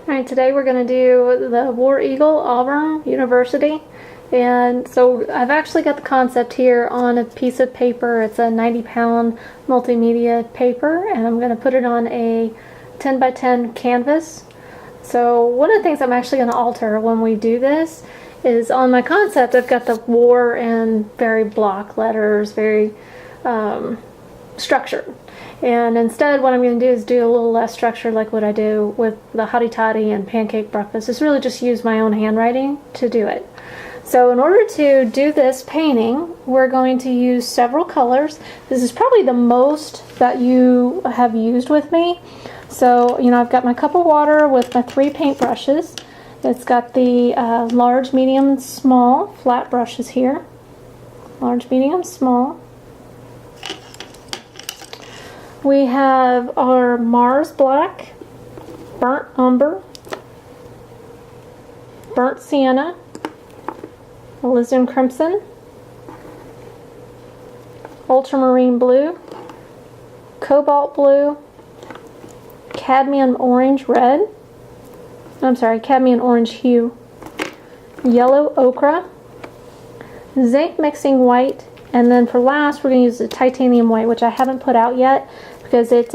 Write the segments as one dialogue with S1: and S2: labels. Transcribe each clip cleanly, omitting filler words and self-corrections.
S1: Alright, today we're going to do the War Eagle, Auburn University. And so I've actually got the concept here on a piece of paper. It's a 90-pound multimedia paper, and I'm going to put it on a 10 by 10 canvas. So one of the things I'm actually going to alter when we do this is on my concept, I've got the war in very block letters, very structured. And instead what I'm going to do is do a little less structure like what I do with the Hottie Toddy and Pancake Breakfast. It's really just use my own handwriting to do it. So in order to do this painting, we're going to use several colors. This is probably the most that you have used with me. So, you know, I've got my cup of water with my 3 paint brushes. It's got the large, medium, small flat brushes here. Large, medium, small. We have our Mars Black, Burnt Umber, Burnt Sienna, Alizarin Crimson, Ultramarine Blue, Cobalt Blue, Cadmium Orange Red, Cadmium Orange Hue, Yellow Ochre, Zinc Mixing White, and then for last we're going to use the Titanium White, which I haven't put out yet because it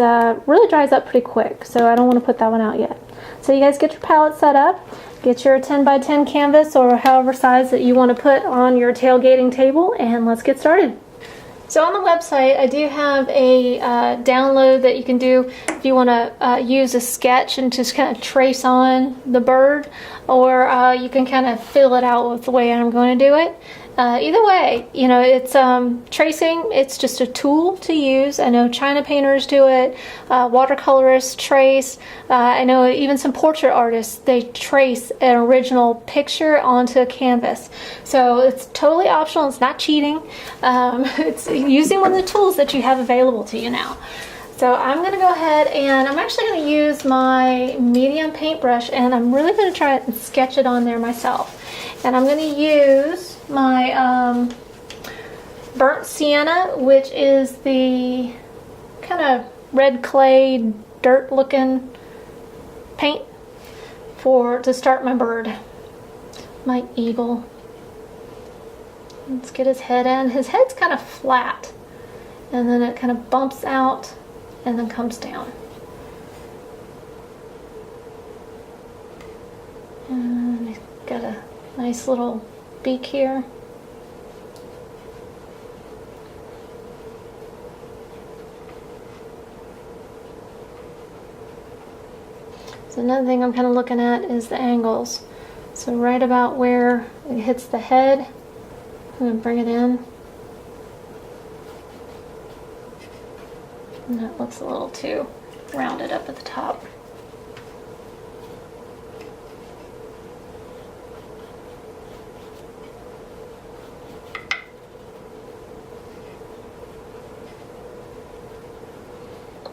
S1: really dries up pretty quick, so I don't want to put that one out yet. So you guys get your palette set up, get your 10 by 10 canvas or however size that you want to put on your tailgating table, and let's get started. So on the website I do have a download that you can do if you want to use a sketch and just kind of trace on the bird, or you can kind of fill it out with the way I'm going to do it. Either way, you know, it's tracing. It's just a tool to use. I know China painters do it, watercolorists trace. I know even some portrait artists, they trace an original picture onto a canvas. So it's totally optional. It's not cheating. It's using one of the tools that you have available to you now. So I'm going to go ahead and I'm actually going to use my medium paintbrush, and I'm really going to try and sketch it on there myself. And I'm going to use my Burnt Sienna, which is the kind of red clay, dirt looking paint to start my bird, my eagle. Let's get his head in. His head's kind of flat, and then it kind of bumps out and then comes down. And he's got a nice little beak here. So another thing I'm kind of looking at is the angles. So right about where it hits the head, I'm going to bring it in. And that looks a little too rounded up at the top.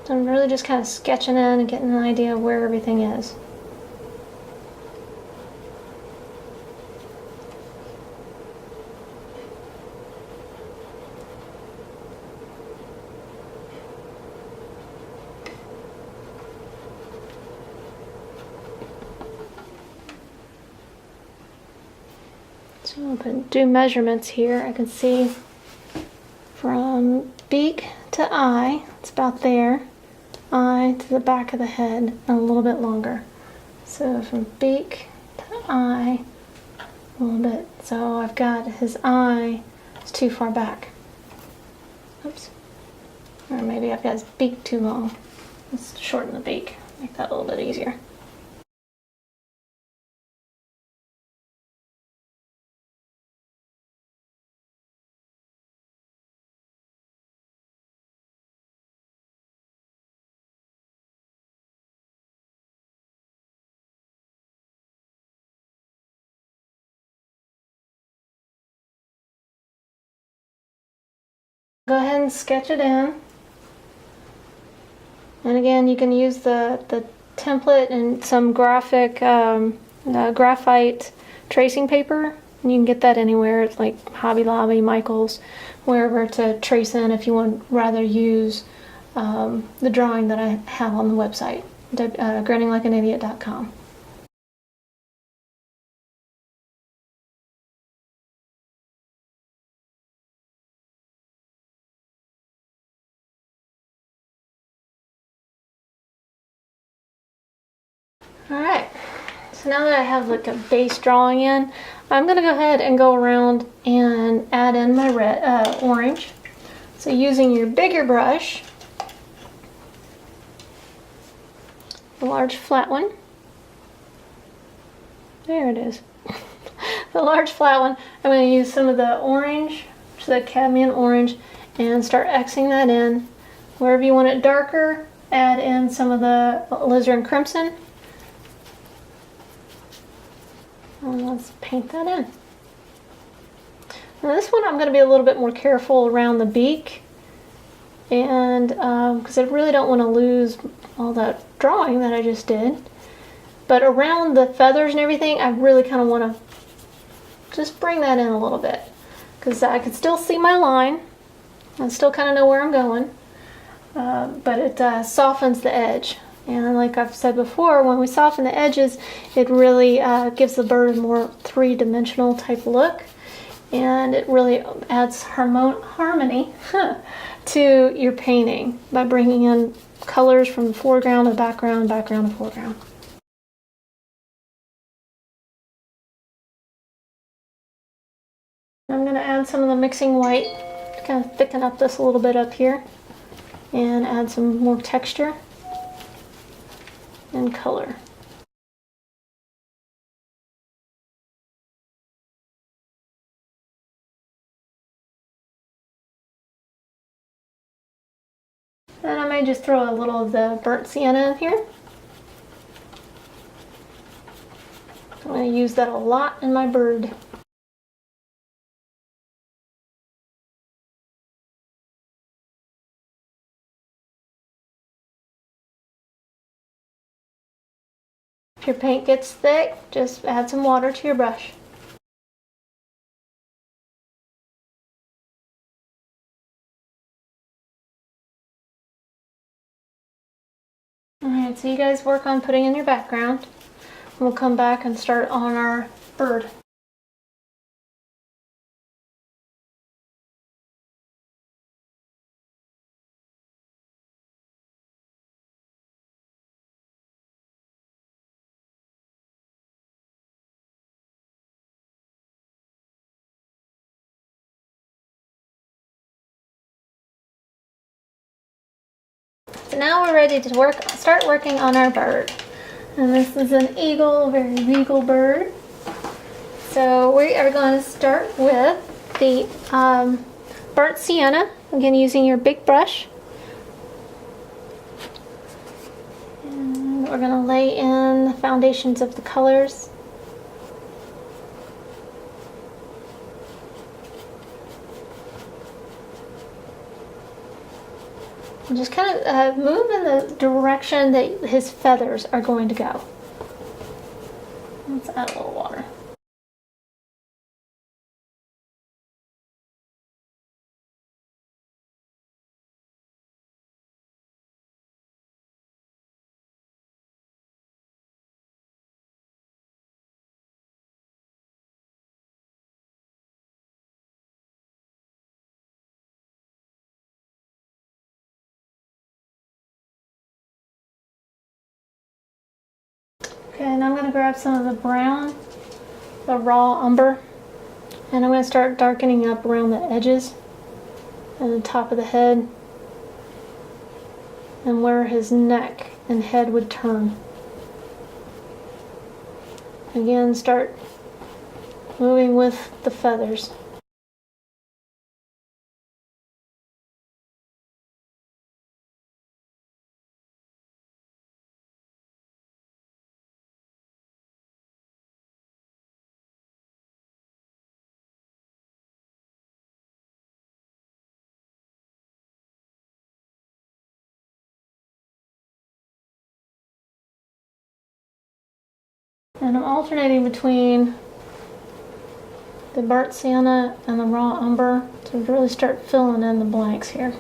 S1: So I'm really just kind of sketching in and getting an idea of where everything is. So I'm going to do measurements here. I can see from beak to eye, it's about there. Eye to the back of the head, and a little bit longer. So from beak to eye, a little bit. So I've got his eye is too far back. Oops. Or maybe I've got his beak too long. Let's shorten the beak, make that a little bit easier. Go ahead and sketch it in. And again, you can use the template and some graphite tracing paper. And you can get that anywhere. It's like Hobby Lobby, Michael's, wherever, to trace in if you would rather use the drawing that I have on the website, grindinglikeanidiot.com. Alright, so now that I have like a base drawing in, I'm going to go ahead and go around and add in my red, orange. So using your bigger brush, the large flat one, there it is, the large flat one, I'm going to use some of the orange, so the cadmium orange, and start Xing that in. Wherever you want it darker, add in some of the alizarin crimson. And let's paint that in. Now this one I'm going to be a little bit more careful around the beak, and because I really don't want to lose all that drawing that I just did. But around the feathers and everything, I really kind of want to just bring that in a little bit, because I can still see my line. I still kind of know where I'm going, but it softens the edge. And like I've said before, when we soften the edges, it really gives the bird a more three-dimensional type look, and it really adds harmony to your painting by bringing in colors from the foreground to background, background to foreground. I'm going to add some of the mixing white to kind of thicken up this a little bit up here and add some more texture and color. And I may just throw a little of the burnt sienna in here. I'm going to use that a lot in my bird. If your paint gets thick, just add some water to your brush. Alright, so you guys work on putting in your background. We'll come back and start on our bird. So now we're ready to start working on our bird. And this is an eagle, very regal bird. So we are going to start with the burnt sienna, again using your big brush. And we're going to lay in the foundations of the colors. And just kind of move in the direction that his feathers are going to go. Let's add a little water. Okay, and I'm going to grab some of the brown, the raw umber, and I'm going to start darkening up around the edges and the top of the head and where his neck and head would turn. Again, start moving with the feathers. And I'm alternating between the burnt sienna and the raw umber to really start filling in the blanks here.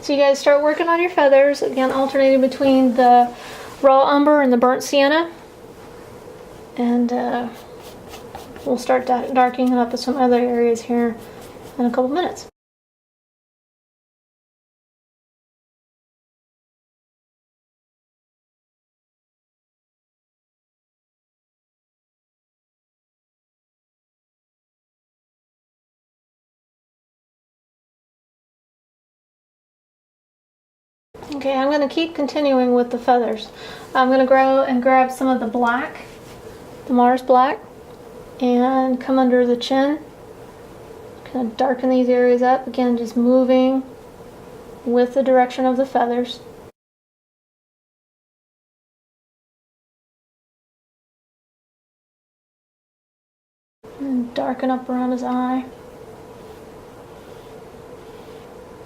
S1: So you guys start working on your feathers, again alternating between the raw umber and the burnt sienna. And we'll start darkening up some other areas here in a couple minutes. Okay, I'm going to keep continuing with the feathers. I'm going to go and grab some of the black, the Mars black, and come under the chin. Kind of darken these areas up. Again, just moving with the direction of the feathers. And darken up around his eye.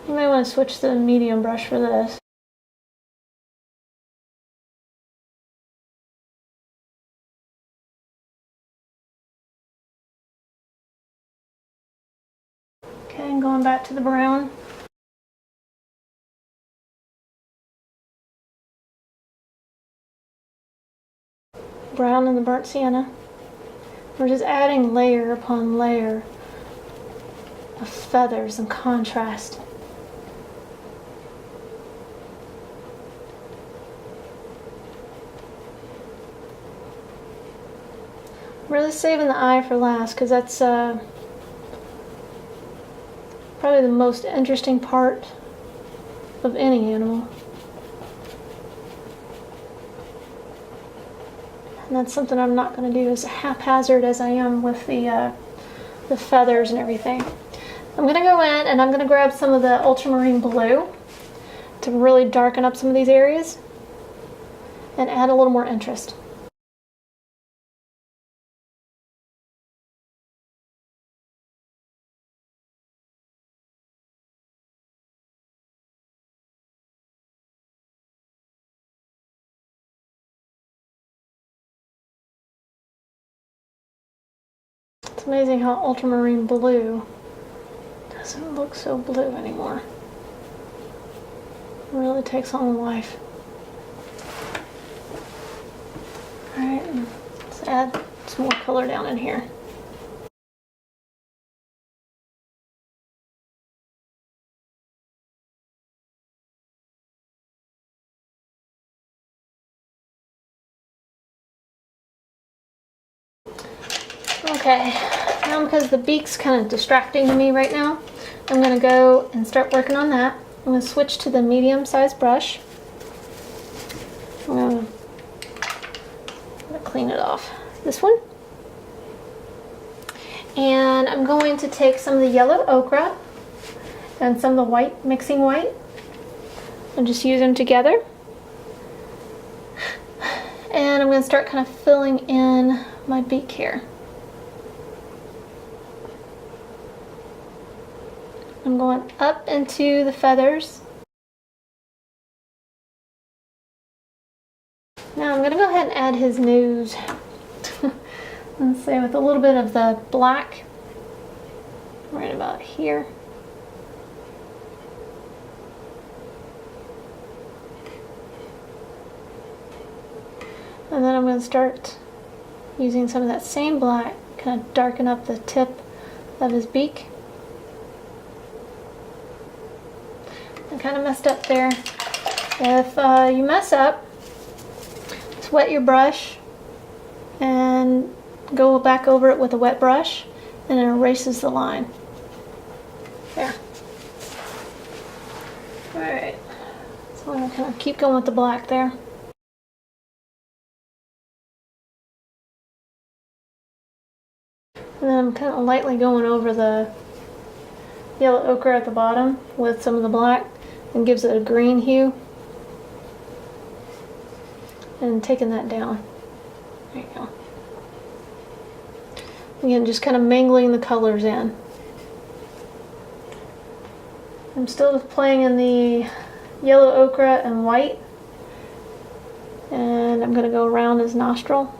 S1: You may want to switch to the medium brush for this. Okay, and going back to the brown. Brown and the burnt sienna. We're just adding layer upon layer of feathers and contrast. Really saving the eye for last because that's probably the most interesting part of any animal. And that's something I'm not going to do as haphazard as I am with the feathers and everything. I'm going to go in and I'm going to grab some of the ultramarine blue to really darken up some of these areas and add a little more interest. It's amazing how ultramarine blue doesn't look so blue anymore. It really takes on life. Alright, let's add some more color down in here. Okay, now because the beak's kind of distracting to me right now, I'm going to go and start working on that. I'm going to switch to the medium-sized brush. I'm going to clean it off. This one. And I'm going to take some of the yellow ochre and some of the white, mixing white, and just use them together. And I'm going to start kind of filling in my beak here. I'm going up into the feathers. Now I'm going to go ahead and add his nose. Let's say with a little bit of the black right about here. And then I'm going to start using some of that same black, kind of darken up the tip of his beak. I kind of messed up there. If you mess up, just wet your brush and go back over it with a wet brush and it erases the line. There. Alright, so I'm going to kind of keep going with the black there. And then I'm kind of lightly going over the yellow ochre at the bottom with some of the black and gives it a green hue. And taking that down. There you go. Again, just kind of mingling the colors in. I'm still playing in the yellow ochre and white. And I'm going to go around his nostril.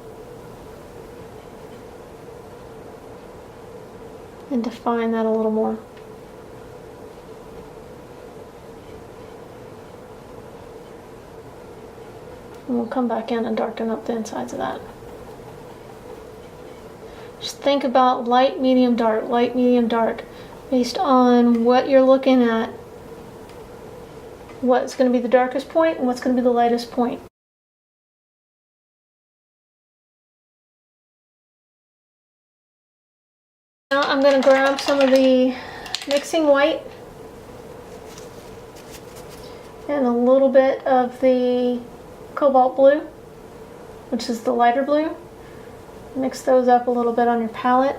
S1: And define that a little more. And we'll come back in and darken up the insides of that. Just think about light, medium, dark, based on what you're looking at. What's going to be the darkest point and what's going to be the lightest point. Now I'm going to grab some of the mixing white and a little bit of the cobalt blue, which is the lighter blue. Mix those up a little bit on your palette.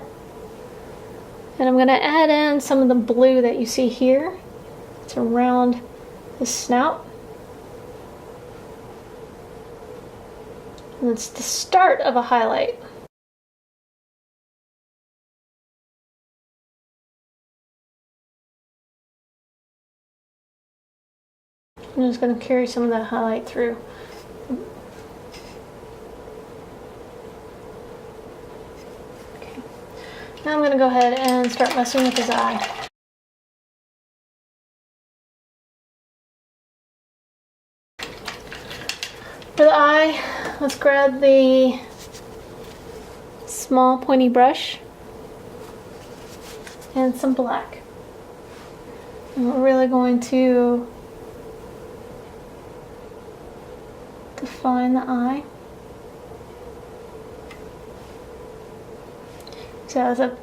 S1: And I'm going to add in some of the blue that you see here. It's around the snout. And it's the start of a highlight. I'm just going to carry some of that highlight through. Okay. Now I'm going to go ahead and start messing with his eye. For the eye, let's grab the small pointy brush and some black. And we're really going to define the eye. So the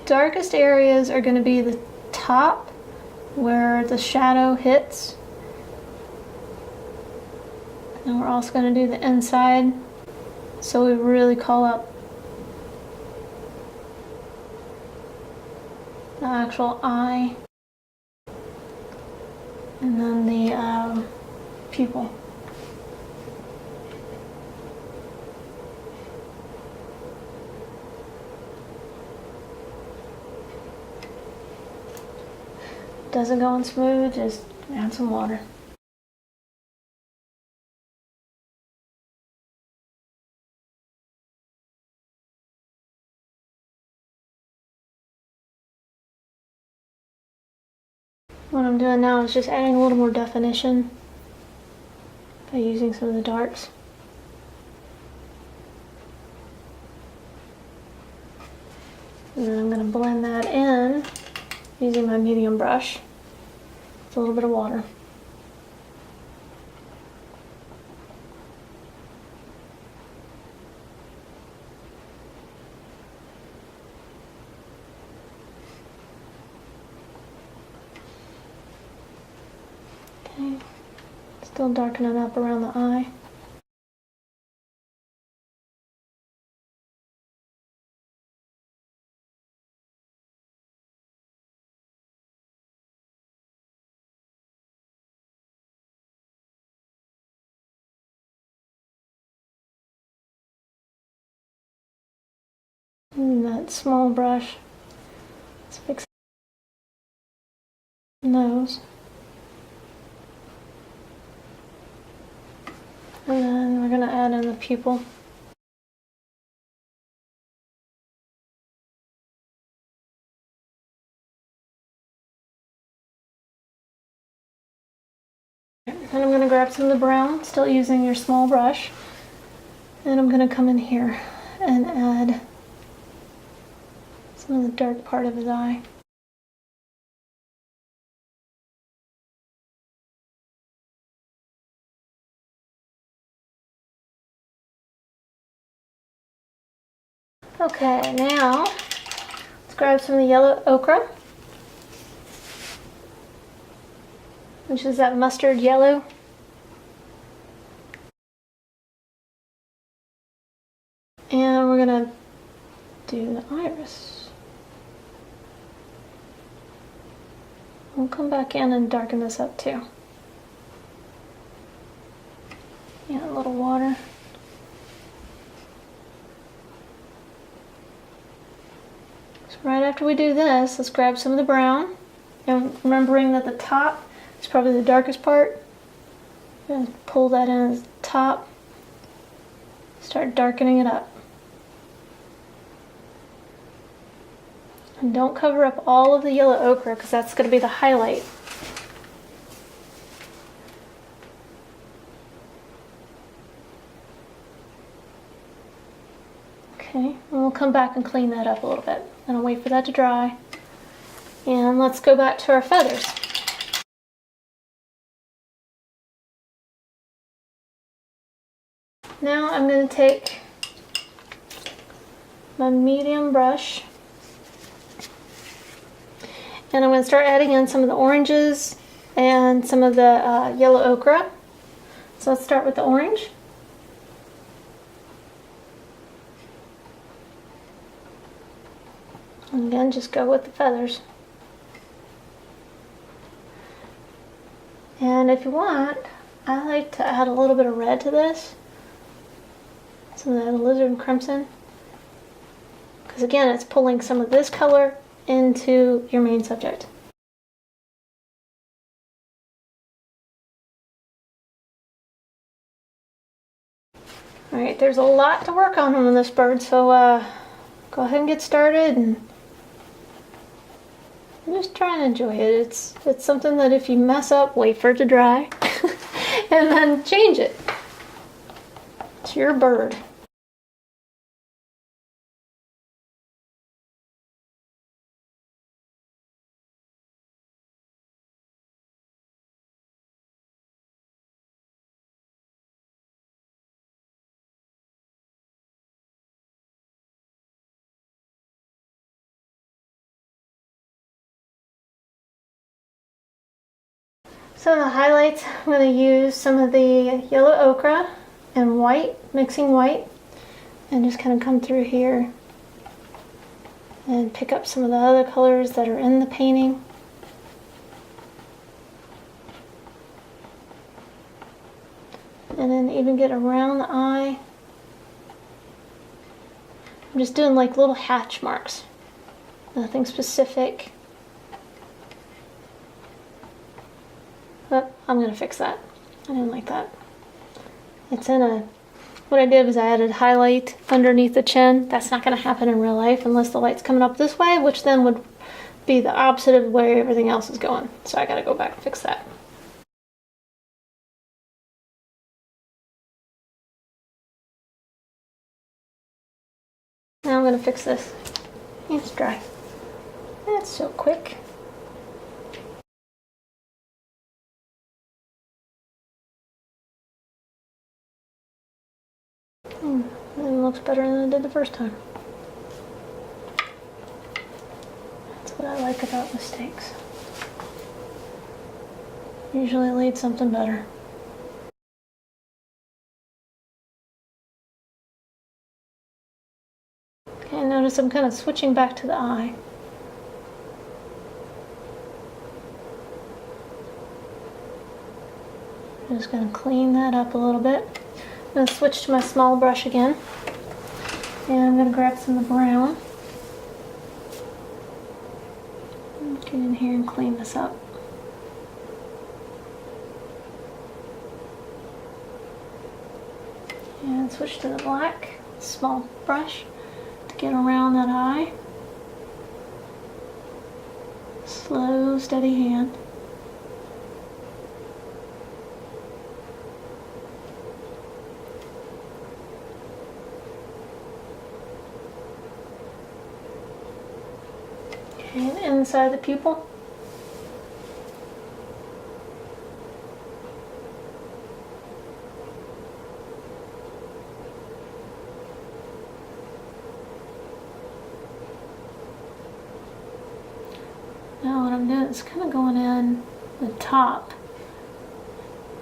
S1: darkest areas are going to be the top where the shadow hits. And we're also going to do the inside, so we really call up the actual eye, and then the pupil. Doesn't go in smooth, just add some water. What I'm doing now is just adding a little more definition by using some of the darks. And then I'm going to blend that in using my medium brush with a little bit of water. Okay, still darkening up around the eye. And that small brush, let's fix the nose. And then we're going to add in the pupil. And I'm going to grab some of the brown, still using your small brush. And I'm going to come in here and add some of the dark part of his eye. Okay, now let's grab some of the yellow ochre, which is that mustard yellow. And we're gonna do the iris. We'll come back in and darken this up too. Yeah, a little water. So right after we do this, let's grab some of the brown. And remembering that the top is probably the darkest part. I'm gonna pull that in at the top. Start darkening it up. And don't cover up all of the yellow ochre because that's going to be the highlight. come back and clean that up a little bit. And I'll wait for that to dry. And let's go back to our feathers. Now I'm going to take my medium brush and I'm going to start adding in some of the oranges and some of the yellow ochre. So let's start with the orange. And again, just go with the feathers. And if you want, I like to add a little bit of red to this. Some of that alizarin crimson. Because again, it's pulling some of this color into your main subject. Alright, there's a lot to work on this bird, so go ahead and get started and just try and enjoy it. It's something that if you mess up, wait for it to dry and then change it. It's your bird. So the highlights, I'm going to use some of the yellow ochre and white, mixing white, and just kind of come through here and pick up some of the other colors that are in the painting. And then even get around the eye. I'm just doing like little hatch marks, nothing specific. But I'm going to fix that. I didn't like that. It's in a... What I did was I added highlight underneath the chin. That's not going to happen in real life unless the light's coming up this way, which then would be the opposite of where everything else is going. So I got to go back and fix that. Now I'm going to fix this. It's dry. That's so quick. It looks better than it did the first time. That's what I like about mistakes. Usually it leads something better. Okay, notice I'm kind of switching back to the eye. I'm just going to clean that up a little bit. I'm going to switch to my small brush again. And I'm going to grab some of the brown. Get in here and clean this up. And switch to the black, small brush, to get around that eye. Slow, steady hand. And inside the pupil. Now what I'm doing is kind of going in the top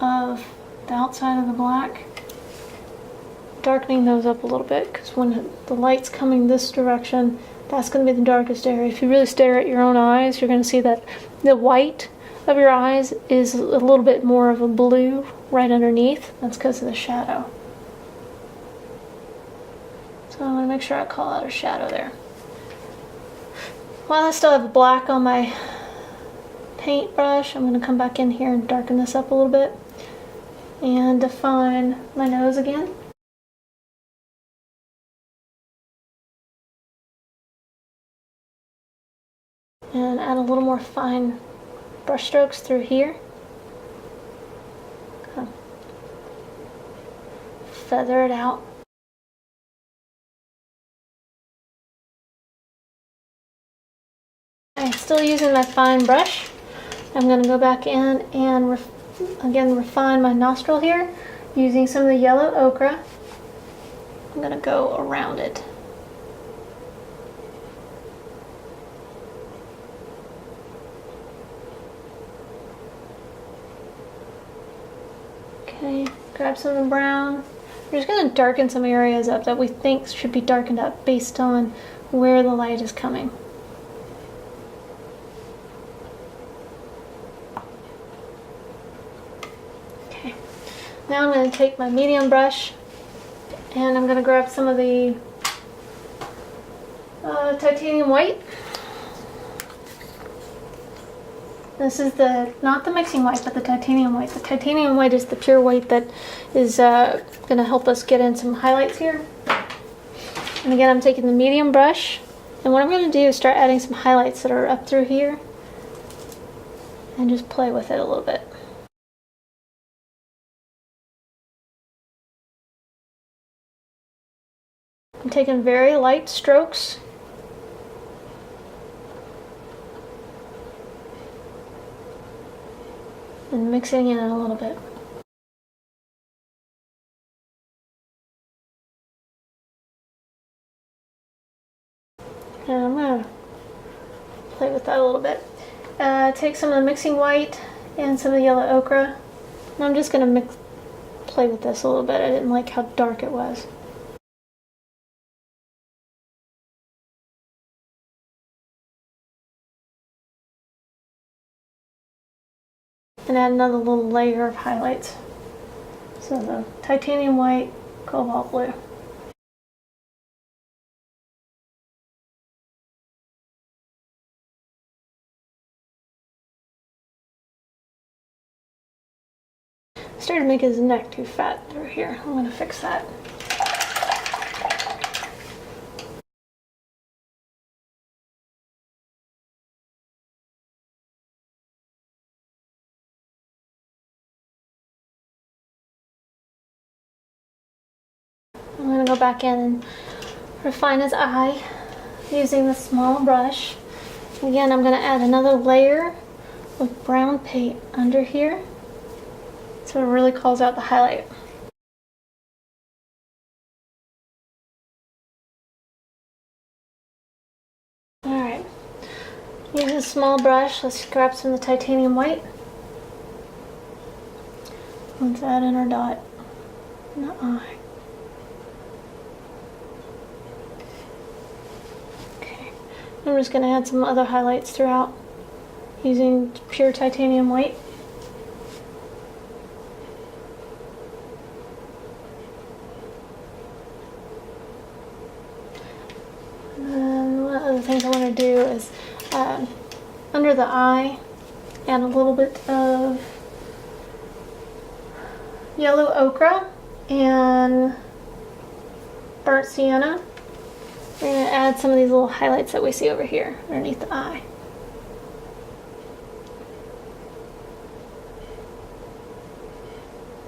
S1: of the outside of the black, darkening those up a little bit, because when the light's coming this direction, that's going to be the darkest area. If you really stare at your own eyes, you're going to see that the white of your eyes is a little bit more of a blue right underneath. That's because of the shadow. So I'm going to make sure I call out a shadow there. While I still have black on my paintbrush, I'm going to come back in here and darken this up a little bit and define my nose again. And add a little more fine brush strokes through here. Kind of feather it out. using my fine brush, I'm going to go back in and again refine my nostril here using some of the yellow ochre. I'm going to go around it. Okay, grab some of the brown. We're just going to darken some areas up that we think should be darkened up based on where the light is coming. Okay, now I'm going to take my medium brush and I'm going to grab some of the titanium white. This is not the mixing white, but the titanium white. The titanium white is the pure white that is going to help us get in some highlights here. And again, I'm taking the medium brush, and what I'm going to do is start adding some highlights that are up through here, and just play with it a little bit. I'm taking very light strokes. And mixing in a little bit. And I'm going to play with that a little bit. Take some of the mixing white and some of the yellow ochre. And I'm just going to play with this a little bit. I didn't like how dark it was. And add another little layer of highlights. So the titanium white, cobalt blue. Started to make his neck too fat through here. I'm going to fix that. I'm going to go back in and refine his eye using the small brush. Again, I'm going to add another layer of brown paint under here so it really calls out the highlight. Alright, using a small brush, let's grab some of the titanium white. Let's add in our dot in the eye. I'm just going to add some other highlights throughout using pure titanium white. And then one of the things I want to do is under the eye, add a little bit of yellow ochre and burnt sienna. We're going to add some of these little highlights that we see over here underneath the eye.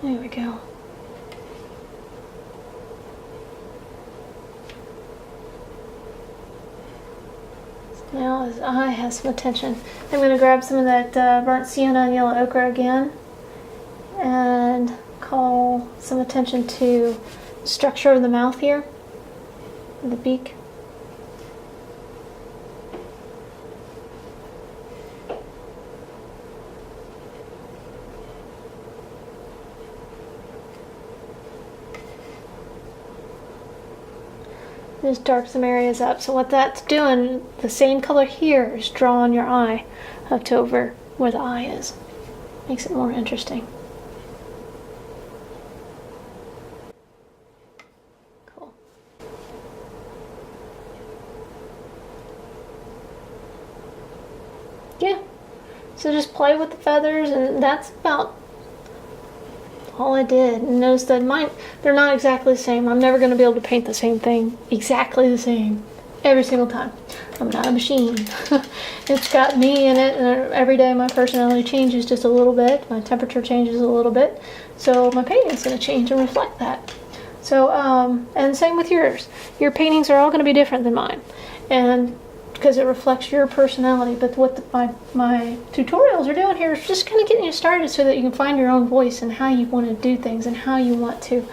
S1: There we go. So now his eye has some attention. I'm going to grab some of that burnt sienna and yellow ochre again and call some attention to the structure of the mouth here, the beak. Just dark some areas up. So what that's doing, the same color here is drawing your eye up to over where the eye is. Makes it more interesting. Cool. Yeah. So just play with the feathers, and that's about all I did. And notice that mine, they're not exactly the same. I'm never going to be able to paint the same thing exactly the same every single time. I'm not a machine. It's got me in it, and every day my personality changes just a little bit. My temperature changes a little bit. So my painting is going to change and reflect that. So, and same with yours. Your paintings are all going to be different than mine. And because it reflects your personality. But what my tutorials are doing here is just kind of getting you started so that you can find your own voice and how you want to do things and how you want to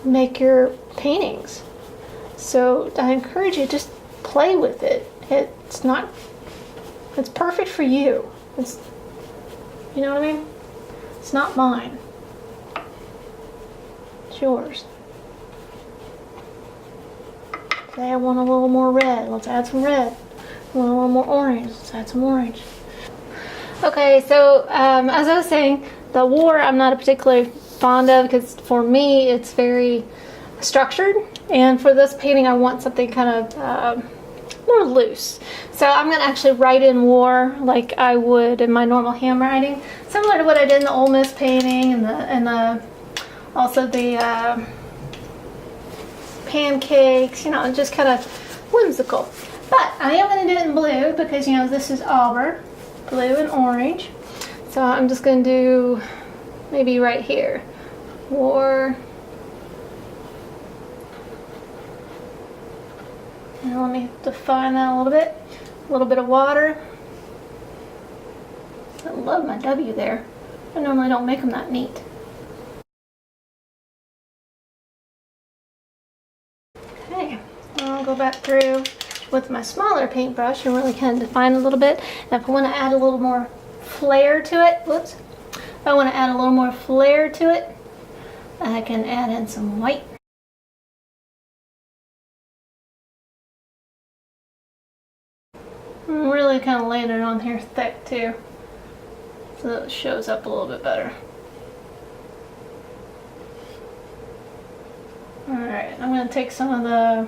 S1: make your paintings. So I encourage you, just play with it. It's perfect for you. You know what I mean? It's not mine. It's yours. Okay, I want a little more red. Let's add some red. I want a little more orange. Let's add some orange. Okay, so as I was saying, the war I'm not particularly fond of because for me it's very structured, and for this painting I want something kind of more loose. So I'm going to actually write in war like I would in my normal handwriting, similar to what I did in the Ole Miss painting and also the pancakes, you know, just kind of whimsical. But I am going to do it in blue because, you know, this is Auburn, blue and orange. So I'm just going to do maybe right here, war. And let me define that a little bit. A little bit of water. I love my W there. I normally don't make them that neat. Okay, I'll go back through with my smaller paintbrush and really kind of define a little bit. And if I want to add a little more flair to it, whoops. If I want to add a little more flair to it, I can add in some white. I'm really kind of laying it on here thick too, so that it shows up a little bit better. Alright, I'm going to take some of the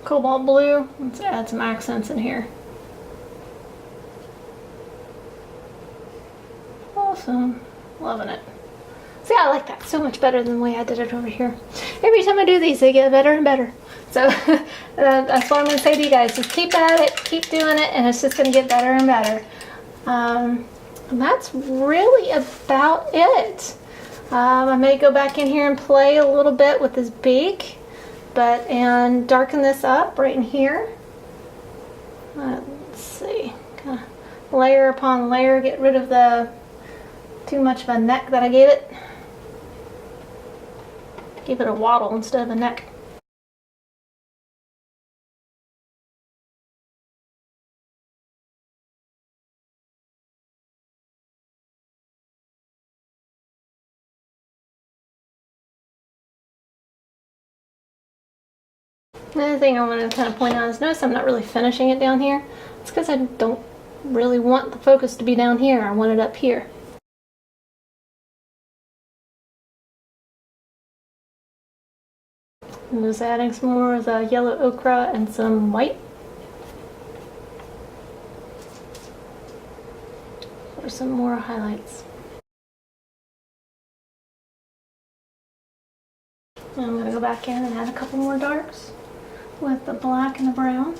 S1: cobalt blue. Let's add some accents in here. Awesome. Loving it. See, I like that so much better than the way I did it over here. Every time I do these, they get better and better. So that's what I'm going to say to you guys. Just keep at it, keep doing it, and it's just going to get better and better. And that's really about it. I may go back in here and play a little bit with this BEAK, and darken this up right in here. Let's see, kind of layer upon layer, get rid of the too much of a neck that I gave it. Give it a waddle instead of a neck. Another thing I want to kind of point out is notice I'm not really finishing it down here. It's because I don't really want the focus to be down here. I want it up here. I'm just adding some more of the yellow ochre and some white. For some more highlights. And I'm going to go back in and add a couple more darks with the black and the brown.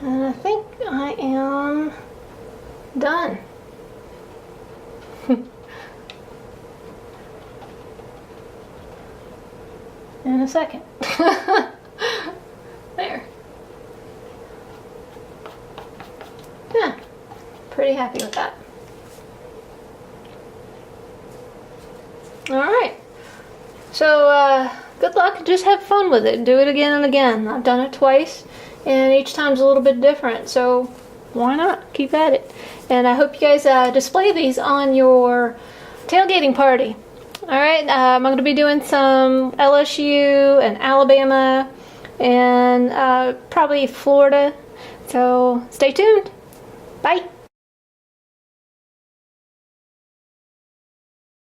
S1: And I think I am done. In a second. There. Yeah, pretty happy with that. Alright, so good luck, just have fun with it, do it again and again. I've done it twice, and each time's a little bit different, so why not? Keep at it. And I hope you guys display these on your tailgating party. Alright, I'm going to be doing some LSU and Alabama and probably Florida, so stay tuned. Bye!